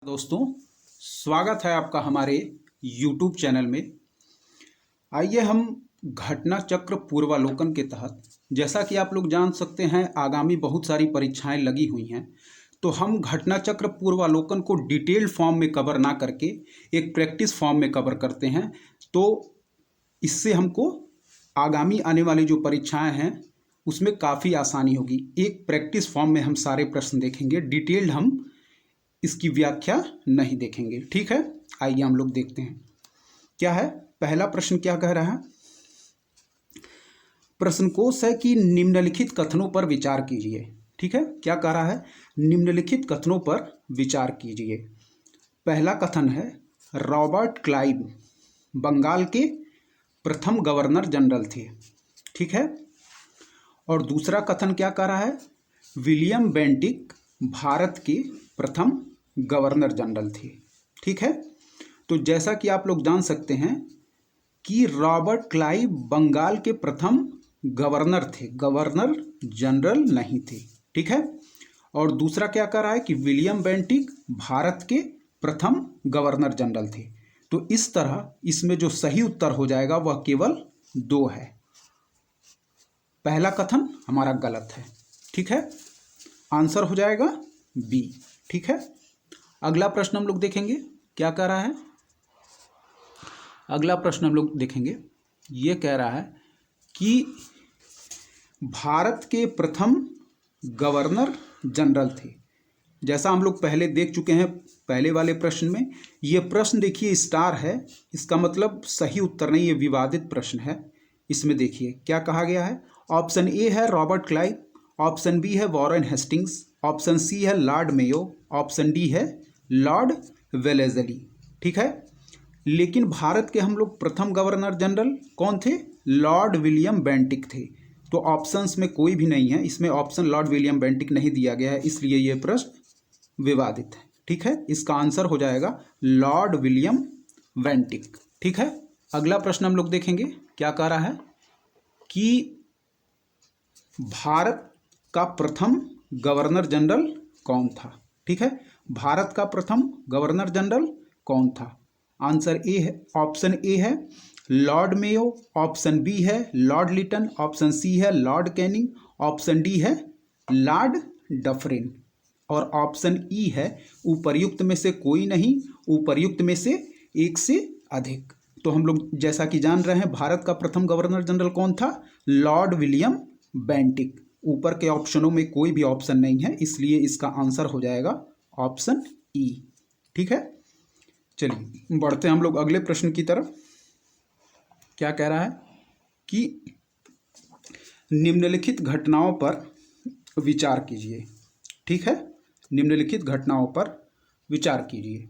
दोस्तों, स्वागत है आपका हमारे YouTube चैनल में। आइए हम घटना चक्र पूर्वालोकन के तहत, जैसा कि आप लोग जान सकते हैं आगामी बहुत सारी परीक्षाएं लगी हुई हैं, तो हम घटना चक्र पूर्वालोकन को डिटेल्ड फॉर्म में कवर ना करके एक प्रैक्टिस फॉर्म में कवर करते हैं। तो इससे हमको आगामी आने वाली जो परीक्षाएं हैं उसमें काफ़ी आसानी होगी। एक प्रैक्टिस फॉर्म में हम सारे प्रश्न देखेंगे, डिटेल्ड हम इसकी व्याख्या नहीं देखेंगे। ठीक है, आइए हम लोग देखते हैं क्या है। पहला प्रश्न क्या कह रहा है? प्रश्न कोश है कि निम्नलिखित कथनों पर विचार कीजिए। ठीक है, क्या कह रहा है? निम्नलिखित कथनों पर विचार कीजिए। पहला कथन है, रॉबर्ट क्लाइव बंगाल के प्रथम गवर्नर जनरल थे। ठीक है, और दूसरा कथन क्या कह रहा है? विलियम बेंटिक भारत के प्रथम गवर्नर जनरल थे। ठीक है, तो जैसा कि आप लोग जान सकते हैं कि रॉबर्ट क्लाइव बंगाल के प्रथम गवर्नर थे, गवर्नर जनरल नहीं थे। ठीक है, और दूसरा क्या कह रहा है कि विलियम बेंटिक भारत के प्रथम गवर्नर जनरल थे। तो इस तरह इसमें जो सही उत्तर हो जाएगा वह केवल 2 है। पहला कथन हमारा गलत है। ठीक है, आंसर हो जाएगा बी। ठीक है, अगला प्रश्न हम लोग देखेंगे क्या कह रहा है। अगला प्रश्न हम लोग देखेंगे, ये कह रहा है कि भारत के प्रथम गवर्नर जनरल थे। जैसा हम लोग पहले देख चुके हैं पहले वाले प्रश्न में, ये प्रश्न देखिए स्टार है, इसका मतलब सही उत्तर नहीं, ये विवादित प्रश्न है। इसमें देखिए क्या कहा गया है। ऑप्शन ए है रॉबर्ट क्लाइव, ऑप्शन बी है वॉरेन हेस्टिंग्स, ऑप्शन सी है लॉर्ड मेयो, ऑप्शन डी है लॉर्ड वेलेजली। ठीक है, लेकिन भारत के हम लोग प्रथम गवर्नर जनरल कौन थे? लॉर्ड विलियम बेंटिक थे। तो ऑप्शंस में कोई भी नहीं है, इसमें ऑप्शन लॉर्ड विलियम बेंटिक नहीं दिया गया है, इसलिए यह प्रश्न विवादित है। ठीक है, इसका आंसर हो जाएगा लॉर्ड विलियम बेंटिक। ठीक है, अगला प्रश्न हम लोग देखेंगे क्या कह रहा है कि भारत का प्रथम गवर्नर जनरल कौन था। ठीक है, भारत का प्रथम गवर्नर जनरल कौन था? आंसर ए है, ऑप्शन ए है लॉर्ड मेयो, ऑप्शन बी है लॉर्ड लिटन, ऑप्शन सी है लॉर्ड कैनिंग, ऑप्शन डी है लॉर्ड डफरिन, और ऑप्शन ई है उपर्युक्त में से कोई नहीं, उपर्युक्त में से एक से अधिक। तो हम लोग जैसा कि जान रहे हैं भारत का प्रथम गवर्नर जनरल कौन था? Lord William Bentinck. ऊपर के ऑप्शनों में कोई भी ऑप्शन नहीं है, इसलिए इसका आंसर हो जाएगा ऑप्शन ई। ठीक है, चलिए बढ़ते हैं हम लोग अगले प्रश्न की तरफ। क्या कह रहा है कि निम्नलिखित घटनाओं पर विचार कीजिए। ठीक है, निम्नलिखित घटनाओं पर विचार कीजिए।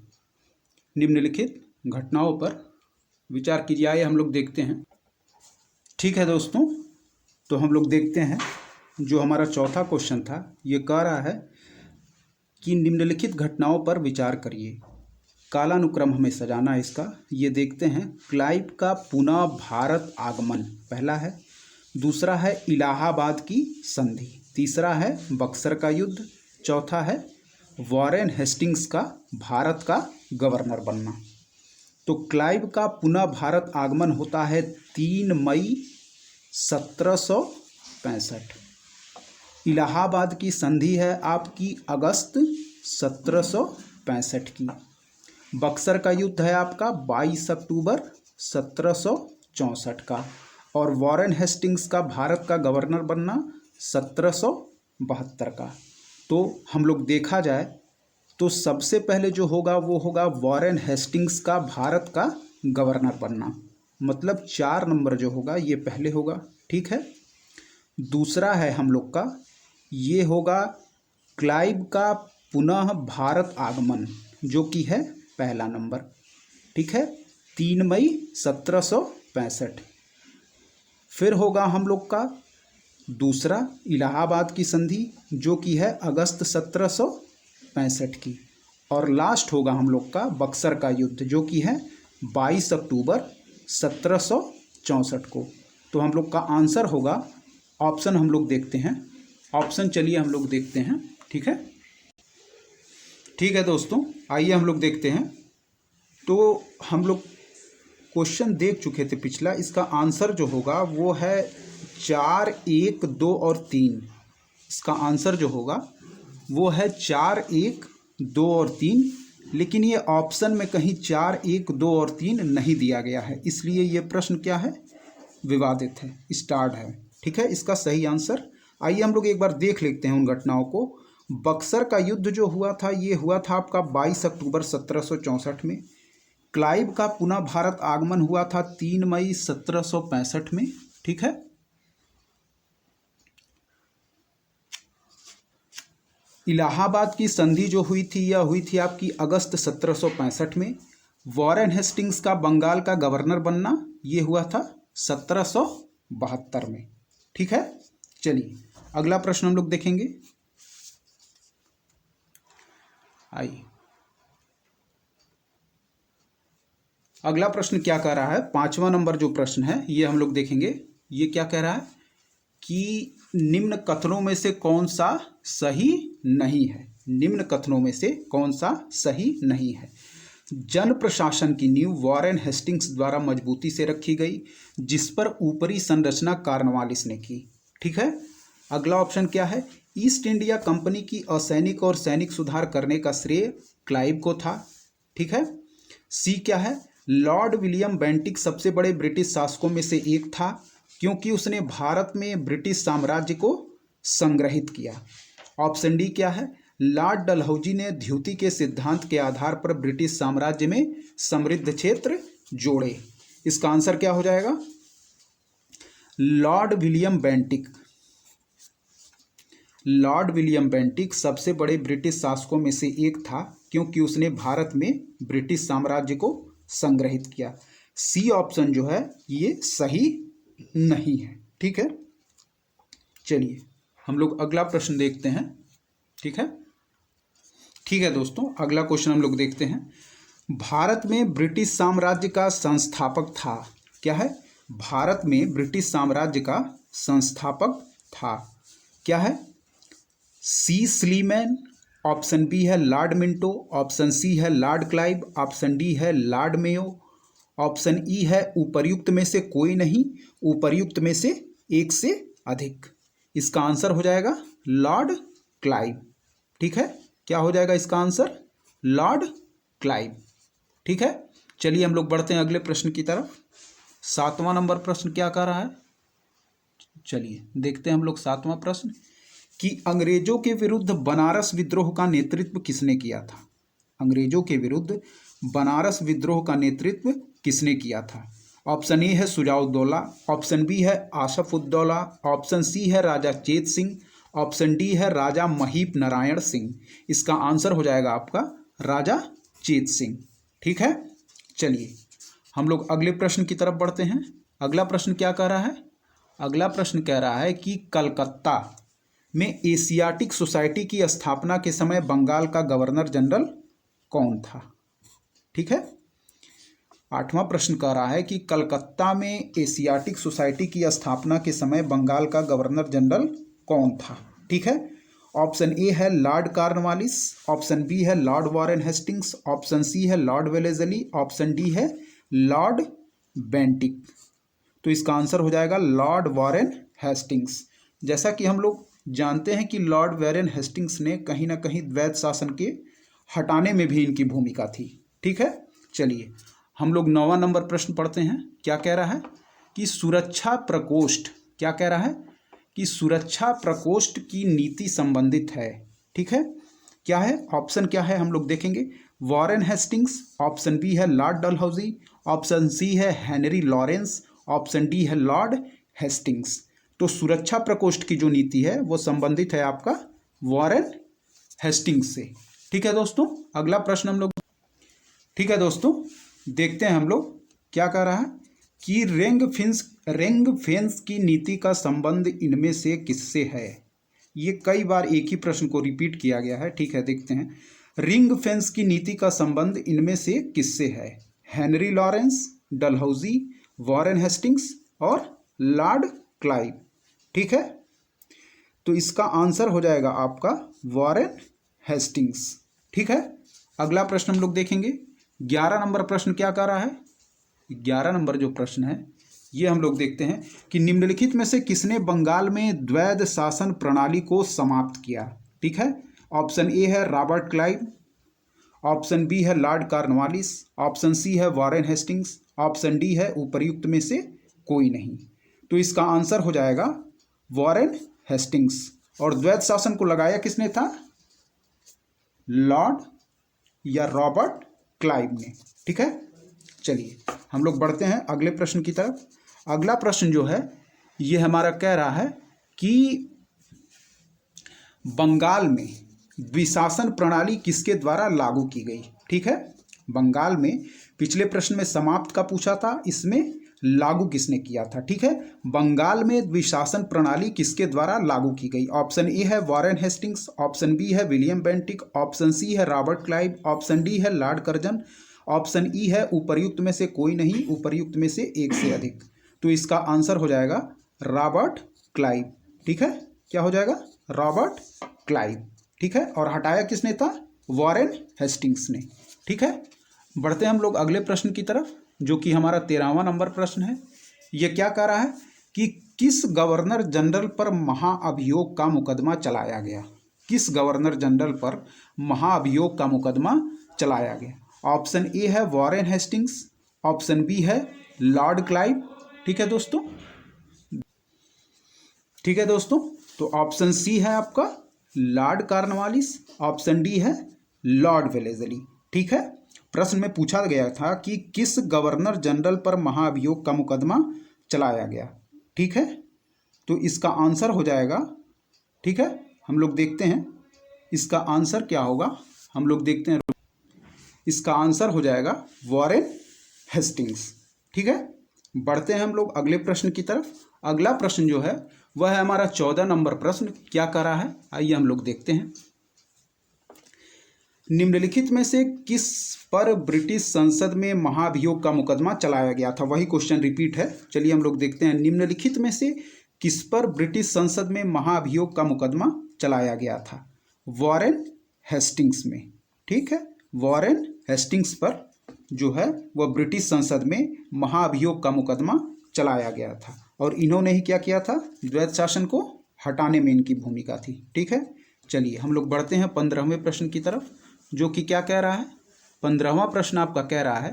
निम्नलिखित घटनाओं पर विचार कीजिए। आइए हम लोग देखते हैं। ठीक है दोस्तों, तो हम लोग देखते हैं जो हमारा चौथा क्वेश्चन था, ये कह रहा है कि निम्नलिखित घटनाओं पर विचार करिए। कालानुक्रम हमें सजाना है इसका। ये देखते हैं, क्लाइव का पुनः भारत आगमन पहला है, दूसरा है इलाहाबाद की संधि, तीसरा है बक्सर का युद्ध, चौथा है वॉरेन हेस्टिंग्स का भारत का गवर्नर बनना। तो क्लाइव का पुनः भारत आगमन होता है 3 मई 1765। इलाहाबाद की संधि है आपकी अगस्त 1765 की। बक्सर का युद्ध है आपका 22 अक्टूबर 1764 का, और वॉरेन हेस्टिंग्स का भारत का गवर्नर बनना 1772 का। तो हम लोग देखा जाए तो सबसे पहले जो होगा वो होगा वॉरेन हेस्टिंग्स का भारत का गवर्नर बनना, मतलब 4 नंबर जो होगा ये पहले होगा। ठीक है, दूसरा है हम लोग का, ये होगा क्लाइव का पुनः भारत आगमन, जो कि है पहला नंबर। ठीक है, 3 मई 1765। फिर होगा हम लोग का दूसरा इलाहाबाद की संधि, जो कि है अगस्त 1765 की, और लास्ट होगा हम लोग का बक्सर का युद्ध, जो कि है 22 अक्टूबर 1764 को। तो हम लोग का आंसर होगा ऑप्शन, हम लोग देखते हैं ऑप्शन, चलिए हम लोग देखते हैं। ठीक है, ठीक है दोस्तों, आइए हम लोग देखते हैं। तो हम लोग क्वेश्चन देख चुके थे पिछला, इसका आंसर जो होगा वो है 4, 1, 2 और 3। इसका आंसर जो होगा वो है 4, 1, 2 और 3, लेकिन ये ऑप्शन में कहीं 4, 1, 2 और 3 नहीं दिया गया है, इसलिए ये प्रश्न क्या है, विवादित है, स्टार्ड है। ठीक है, इसका सही आंसर, आइए हम लोग एक बार देख लेते हैं उन घटनाओं को। बक्सर का युद्ध जो हुआ था ये हुआ था आपका 22 अक्टूबर 1764 में। क्लाइव का पुनः भारत आगमन हुआ था 3 मई 1765 में। ठीक है, इलाहाबाद की संधि जो हुई थी यह हुई थी आपकी अगस्त 1765 में। वॉरेन हेस्टिंग्स का बंगाल का गवर्नर बनना ये हुआ था 1772 में। ठीक है, चलिए अगला प्रश्न हम लोग देखेंगे। आइए, अगला प्रश्न क्या कह रहा है, 5वां नंबर जो प्रश्न है ये हम लोग देखेंगे। ये क्या कह रहा है कि निम्न कथनों में से कौन सा सही नहीं है। निम्न कथनों में से कौन सा सही नहीं है। जन प्रशासन की नींव वॉरेन हेस्टिंग्स द्वारा मजबूती से रखी गई, जिस पर ऊपरी संरचना कॉर्नवालिस ने की। ठीक है, अगला ऑप्शन क्या है, ईस्ट इंडिया कंपनी की असैनिक और सैनिक सुधार करने का श्रेय क्लाइव को था। ठीक है, सी क्या है, लॉर्ड विलियम बेंटिक सबसे बड़े ब्रिटिश शासकों में से एक था, क्योंकि उसने भारत में ब्रिटिश साम्राज्य को संग्रहित किया। ऑप्शन डी क्या है, लॉर्ड डलहौजी ने द्युति के सिद्धांत के आधार पर ब्रिटिश साम्राज्य में समृद्ध क्षेत्र जोड़े। इसका आंसर क्या हो जाएगा, Lord William Bentinck. Lord William Bentinck सबसे बड़े ब्रिटिश शासकों में से एक था, क्योंकि उसने भारत में ब्रिटिश साम्राज्य को संग्रहित किया। सी ऑप्शन जो है ये सही नहीं है। ठीक है, चलिए हम लोग अगला प्रश्न देखते हैं। ठीक है दोस्तों, अगला क्वेश्चन हम लोग देखते हैं। भारत में ब्रिटिश साम्राज्य का संस्थापक था। क्या है, भारत में ब्रिटिश साम्राज्य का संस्थापक था। क्या है, सी स्लीमैन, ऑप्शन बी है लॉर्ड मिंटो, ऑप्शन सी है लॉर्ड क्लाइव, ऑप्शन डी है लॉर्ड मेयो, ऑप्शन ई है उपर्युक्त में से कोई नहीं, उपर्युक्त में से एक से अधिक। इसका आंसर हो जाएगा लॉर्ड क्लाइव। ठीक है, क्या हो जाएगा इसका आंसर, लॉर्ड क्लाइव। ठीक है, चलिए हम लोग बढ़ते हैं अगले प्रश्न की तरफ। 7वां नंबर प्रश्न क्या कह रहा है, चलिए देखते हैं हम लोग 7वां प्रश्न, कि अंग्रेजों के विरुद्ध बनारस विद्रोह का नेतृत्व किसने किया था। अंग्रेजों के विरुद्ध बनारस विद्रोह का नेतृत्व किसने किया था। ऑप्शन ए है सुजाउद्दौला, ऑप्शन बी है आसफ उद्दौला, ऑप्शन सी है राजा चेत सिंह, ऑप्शन डी है राजा महीप नारायण सिंह। इसका आंसर हो जाएगा आपका राजा चेत सिंह। ठीक है, चलिए हम लोग अगले प्रश्न की तरफ बढ़ते हैं। अगला प्रश्न क्या कह रहा है, अगला प्रश्न कह रहा है कि कलकत्ता में एशियाटिक सोसाइटी की स्थापना के समय बंगाल का गवर्नर जनरल कौन था। ठीक है, 8वां प्रश्न कह रहा है कि कलकत्ता में एशियाटिक सोसाइटी की स्थापना के समय बंगाल का गवर्नर जनरल कौन था। ठीक है, ऑप्शन ए है लॉर्ड कॉर्नवालिस, ऑप्शन बी है lord Warren Hastings, option C है लॉर्ड वेलेजली, ऑप्शन डी है लॉर्ड बेंटिक। तो इसका आंसर हो जाएगा लॉर्ड वॉरेन हेस्टिंग्स। जैसा कि हम लोग जानते हैं कि लॉर्ड वॉरेन हेस्टिंग्स ने कहीं ना कहीं द्वैत शासन के हटाने में भी इनकी भूमिका थी। ठीक है, चलिए हम लोग 9वां नंबर प्रश्न पढ़ते हैं। क्या कह रहा है कि सुरक्षा प्रकोष्ठ, क्या कह रहा है कि सुरक्षा प्रकोष्ठ की नीति संबंधित है। ठीक है, क्या है, ऑप्शन क्या है हम लोग देखेंगे, वॉरेन हेस्टिंग्स, ऑप्शन बी है लॉर्ड डलहौजी, ऑप्शन सी है हेनरी लॉरेंस, ऑप्शन डी है लॉर्ड हेस्टिंग्स। तो सुरक्षा प्रकोष्ठ की जो नीति है वो संबंधित है आपका वॉरेन हेस्टिंग्स से। ठीक है दोस्तों, अगला प्रश्न हम लोग, ठीक है दोस्तों, देखते हैं हम लोग क्या कह रहा है कि रिंग फेंस की नीति का संबंध इनमें से किससे है। ये कई बार एक ही प्रश्न को रिपीट किया गया है। ठीक है, देखते हैं, रिंग फेंस की नीति का संबंध इनमें से किससे है, Henry Lawrence, Dalhousie, Warren Hastings और लॉर्ड क्लाइव। ठीक है, तो इसका आंसर हो जाएगा आपका वॉरेन हेस्टिंग्स। ठीक है, अगला प्रश्न हम लोग देखेंगे 11 नंबर प्रश्न क्या कह रहा है। 11 नंबर जो प्रश्न है ये हम लोग देखते हैं कि निम्नलिखित में से किसने बंगाल में द्वैध शासन प्रणाली को समाप्त किया। ठीक है, ऑप्शन ए है रॉबर्ट क्लाइव, ऑप्शन बी है लॉर्ड कॉर्नवालिस, ऑप्शन सी है वॉरेन हेस्टिंग्स, ऑप्शन डी है उपर्युक्त में से कोई नहीं। तो इसका आंसर हो जाएगा वॉरेन हेस्टिंग्स। और द्वैध शासन को लगाया किसने था, लॉर्ड या रॉबर्ट क्लाइव ने। ठीक है, चलिए हम लोग बढ़ते हैं अगले प्रश्न की तरफ। अगला प्रश्न जो है ये हमारा कह रहा है कि बंगाल में द्विशासन प्रणाली किसके द्वारा लागू की गई। ठीक है, बंगाल में पिछले प्रश्न में समाप्त का पूछा था, इसमें लागू किसने किया था। ठीक है, बंगाल में द्विशासन प्रणाली किसके द्वारा लागू की गई। ऑप्शन ए है वॉरेन हेस्टिंग्स, ऑप्शन बी है विलियम बेंटिक, ऑप्शन सी है रॉबर्ट क्लाइव, ऑप्शन डी है लॉर्ड कर्जन, ऑप्शन ई है उपर्युक्त में से कोई नहीं, उपर्युक्त में से एक से अधिक। तो इसका आंसर हो जाएगा रॉबर्ट क्लाइव। ठीक है, क्या हो जाएगा, रॉबर्ट क्लाइव। ठीक है, और हटाया किसने था, वॉरेन हेस्टिंग्स ने। ठीक है, बढ़ते हैं हम लोग अगले प्रश्न की तरफ जो कि हमारा 13वां नंबर प्रश्न है। ये क्या कह रहा है कि किस गवर्नर जनरल पर महाअभियोग का मुकदमा चलाया गया। किस गवर्नर जनरल पर महाअभियोग का मुकदमा चलाया गया। ऑप्शन ए है वॉरेन हेस्टिंग्स, ऑप्शन बी है लॉर्ड क्लाइव। ठीक है दोस्तों, ठीक है दोस्तों, तो ऑप्शन सी है आपका लॉर्ड कॉर्नवालिस, ऑप्शन डी है लॉर्ड वेलेस्ली। ठीक है, प्रश्न में पूछा गया था कि किस गवर्नर जनरल पर महाअभियोग का मुकदमा चलाया गया। ठीक है, तो इसका आंसर हो जाएगा, ठीक है, हम लोग देखते हैं इसका आंसर क्या होगा। हम लोग देखते हैं, इसका आंसर हो जाएगा वॉरेन हेस्टिंग्स। ठीक है, बढ़ते हैं हम लोग अगले प्रश्न की तरफ। अगला प्रश्न जो है वह है हमारा 14 नंबर प्रश्न। क्या कर रहा है, आइए हम लोग देखते हैं। निम्नलिखित में से किस पर ब्रिटिश संसद में महाभियोग का मुकदमा चलाया गया था। वही क्वेश्चन रिपीट है, चलिए हम लोग देखते हैं। निम्नलिखित में से किस पर ब्रिटिश संसद में महाभियोग का मुकदमा चलाया गया था। वॉरेन हेस्टिंग्स में। ठीक है, वॉरेन हेस्टिंग्स पर जो है वह ब्रिटिश संसद में महाअभियोग का मुकदमा चलाया गया था और इन्होंने ही क्या किया था, द्वैध शासन को हटाने में इनकी भूमिका थी। ठीक है, चलिए हम लोग बढ़ते हैं 15वें प्रश्न की तरफ जो कि क्या कह रहा है। 15वां प्रश्न आपका कह रहा है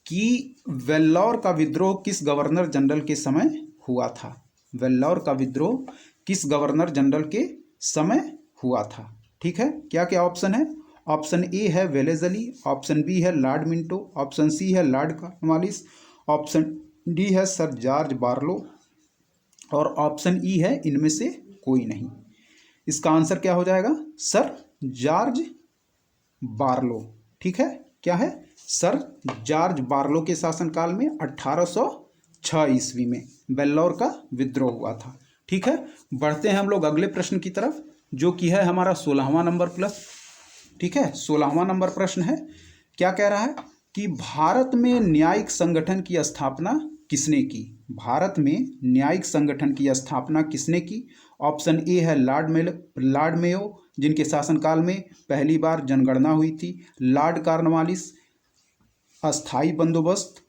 कि वेल्लौर का विद्रोह किस गवर्नर जनरल के समय हुआ था। वेल्लौर का विद्रोह किस गवर्नर जनरल के समय हुआ था। ठीक है, क्या क्या ऑप्शन है। ऑप्शन ए है वेलेस्ली, ऑप्शन बी है लॉर्ड मिंटो, ऑप्शन सी है लॉर्ड कॉर्नवालिस, ऑप्शन डी है सर जॉर्ज बार्लो और ऑप्शन ई है इनमें से कोई नहीं। इसका आंसर क्या हो जाएगा, सर जॉर्ज बार्लो। ठीक है, क्या है, सर जॉर्ज बार्लो के शासनकाल में 1806 ईस्वी में वेल्लौर का विद्रोह हुआ था। ठीक है, बढ़ते हैं हम लोग अगले प्रश्न की तरफ जो कि है हमारा 16वां नंबर प्लस। ठीक है, 16वां नंबर प्रश्न है। क्या कह रहा है कि भारत में न्यायिक संगठन की स्थापना किसने की। भारत में न्यायिक संगठन की स्थापना किसने की। ऑप्शन ए है लॉर्ड मेयो जिनके शासनकाल में पहली बार जनगणना हुई थी। लॉर्ड कॉर्नवालिस, अस्थाई बंदोबस्त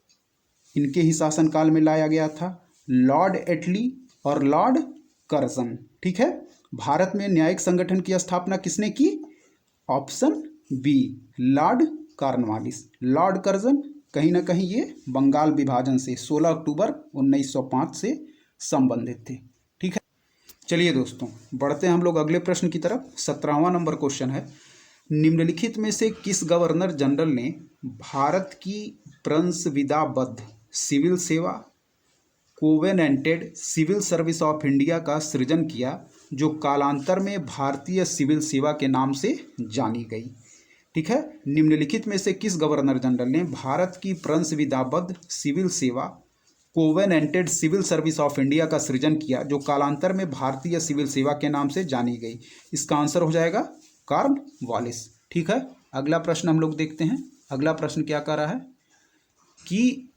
इनके ही शासनकाल में लाया गया था। लॉर्ड एटली और लॉर्ड कर्जन। ठीक है, भारत में न्यायिक संगठन की स्थापना किसने की। Option B Lord Cornwallis. Lord Curzon कहीं ना कहीं ये बंगाल विभाजन से 16 अक्टूबर 1905 से संबंधित थे। ठीक है, चलिए दोस्तों बढ़ते हैं हम लोग अगले प्रश्न की तरफ। 17वां नंबर क्वेश्चन है, निम्नलिखित में से किस गवर्नर जनरल ने भारत की प्रंसविदाबद्ध सिविल सेवा covenanted civil service of India का सृजन किया जो कालांतर में भारतीय सिविल सेवा के नाम से जानी गई। ठीक है, निम्नलिखित में से किस गवर्नर जनरल ने भारत की प्रंसविदाबद्ध सिविल सेवा covenanted civil service of India का सृजन किया जो कालांतर में भारतीय सिविल सेवा के नाम से जानी गई। इसका आंसर हो जाएगा कॉर्नवालिस। ठीक है, अगला प्रश्न हम लोग देखते हैं। अगला प्रश्न क्या कह रहा है कि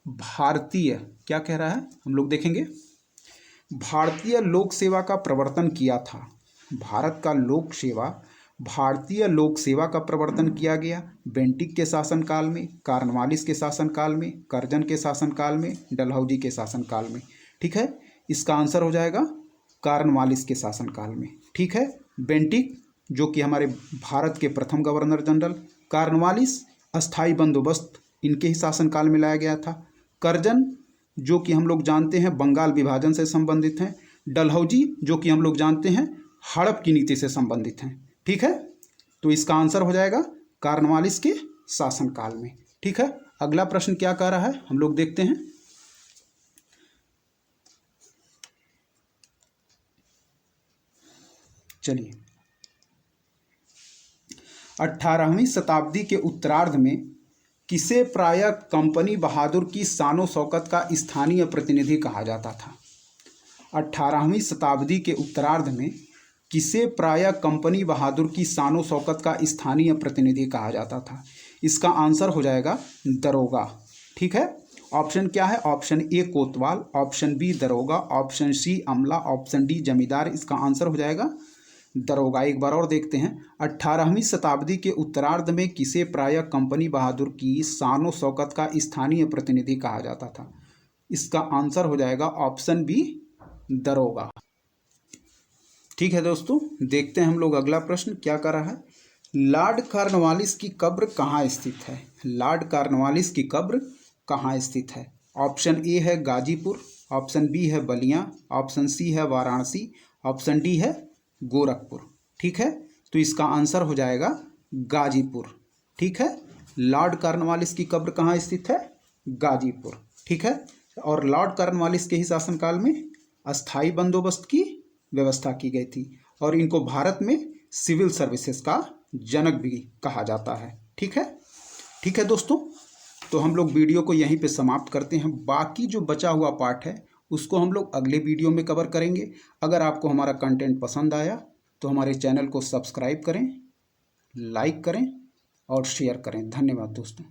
भारतीय, क्या कह रहा है हम लोग देखेंगे। भारतीय लोक सेवा का प्रवर्तन किया था। भारत का लोक सेवा भारतीय लोक सेवा का प्रवर्तन किया गया बेंटिक के शासनकाल में, कॉर्नवालिस के शासनकाल में, कर्जन के शासनकाल में, डलहौजी के शासनकाल में। ठीक है, इसका आंसर हो जाएगा कॉर्नवालिस के शासनकाल में। ठीक है, बेंटिक जो कि हमारे भारत के प्रथम गवर्नर जनरल, कॉर्नवालिस अस्थाई बंदोबस्त इनके ही शासनकाल में लाया गया था, कर्जन जो कि हम लोग जानते हैं बंगाल विभाजन से संबंधित हैं, डलहौजी जो कि हम लोग जानते हैं हड़प की नीति से संबंधित हैं। ठीक है, तो इसका आंसर हो जाएगा कॉर्नवालिस के शासनकाल में। ठीक है, अगला प्रश्न क्या कह रहा है हम लोग देखते हैं। चलिए, 18वीं शताब्दी के उत्तरार्ध में किसे प्रायः कंपनी बहादुर की शानो शौकत का स्थानीय प्रतिनिधि कहा जाता था? 18वीं शताब्दी के उत्तरार्ध में किसे प्रायः कंपनी बहादुर की शानो शौकत का स्थानीय प्रतिनिधि कहा जाता था? इसका आंसर हो जाएगा दरोगा। ठीक है, ऑप्शन क्या है? ऑप्शन ए कोतवाल, ऑप्शन बी दरोगा, ऑप्शन सी अमला, ऑप्शन डी जमींदार। इसका आंसर हो जाएगा दरोगा। एक बार और देखते हैं, 18वीं शताब्दी के उत्तरार्ध में किसे प्रायः कंपनी बहादुर की शानो शौकत का स्थानीय प्रतिनिधि कहा जाता था? इसका आंसर हो जाएगा ऑप्शन बी दरोगा। ठीक है दोस्तों, देखते हैं हम लोग अगला प्रश्न क्या कर रहा है। लॉर्ड कॉर्नवालिस की कब्र कहाँ स्थित है? लॉर्ड कॉर्नवालिस की कब्र कहाँ स्थित है? ऑप्शन ए है गाजीपुर, ऑप्शन बी है बलिया, ऑप्शन सी है वाराणसी, ऑप्शन डी है गोरखपुर। ठीक है, तो इसका आंसर हो जाएगा गाजीपुर। ठीक है, लॉर्ड कॉर्नवालिस की कब्र कहाँ स्थित है? गाजीपुर। ठीक है, और लॉर्ड कॉर्नवालिस के ही शासनकाल में अस्थाई बंदोबस्त की व्यवस्था की गई थी और इनको भारत में सिविल सर्विसेज का जनक भी कहा जाता है। ठीक है, ठीक है दोस्तों, तो हम लोग वीडियो को यहीं पे समाप्त करते हैं। बाकी जो बचा हुआ पार्ट है उसको हम लोग अगले वीडियो में कवर करेंगे। अगर आपको हमारा कंटेंट पसंद आया तो हमारे चैनल को सब्सक्राइब करें, लाइक करें और शेयर करें। धन्यवाद दोस्तों।